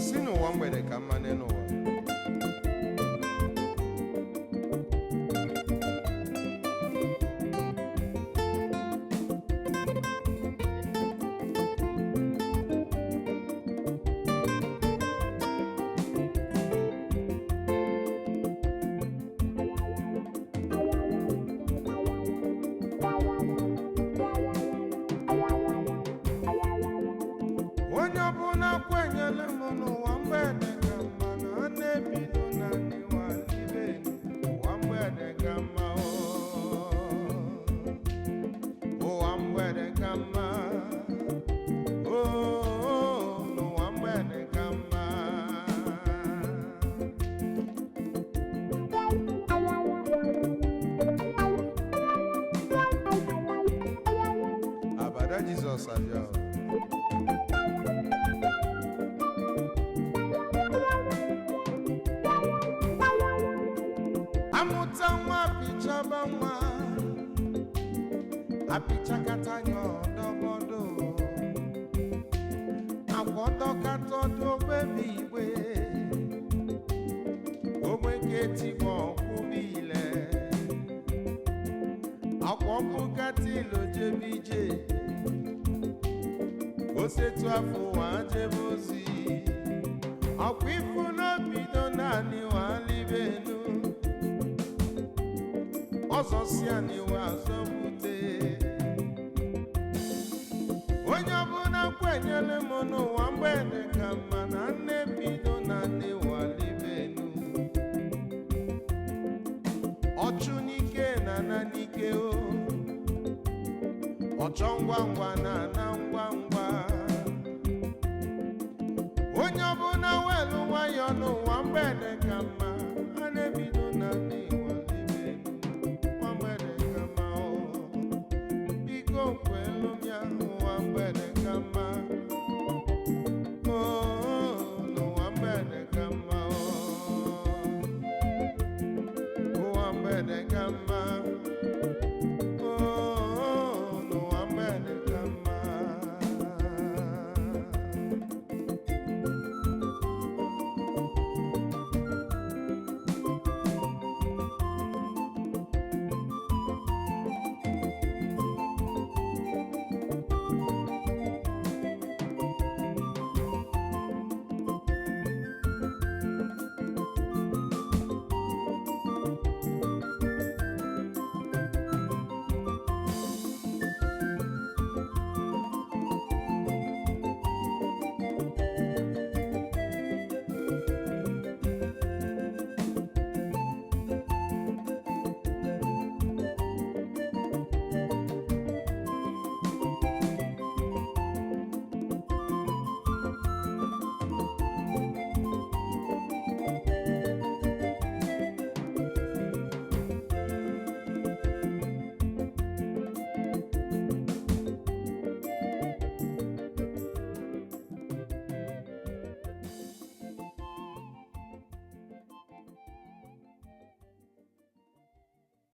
si n'ụwa mgbede ka mma n'ụwa. Onye ọbụla kwenyere m n'ụwa mgbede ka mma na ọ na-ebido na n'ịwa ibe ụwa mgbede ka mma ụwa mgbede ka mma n'ụwa mgbede ka mma. Abada Jizọs abịa. Amụta nwa pichaba nwa apichakata nya ọdọbọdọ akwọdọkatọdọ bebi igwe ogbe ketigbo ọkwụbile akwọpụkatiilojebije osetu afọ wa jebe ozi ọkwa ifu n'obido naanị walibenu ọzọ si aniwa azọbute. Onye ọbụla kwenyere m n'ụwa mgbede ka mma na nne bido na nne walibenu ọchụ n'ike na ana n'ike ọchọ ngwa ngwa na ana ngwa ngwa. Onye ọbụla welu nwayọ n'ụwa mgbede ka mma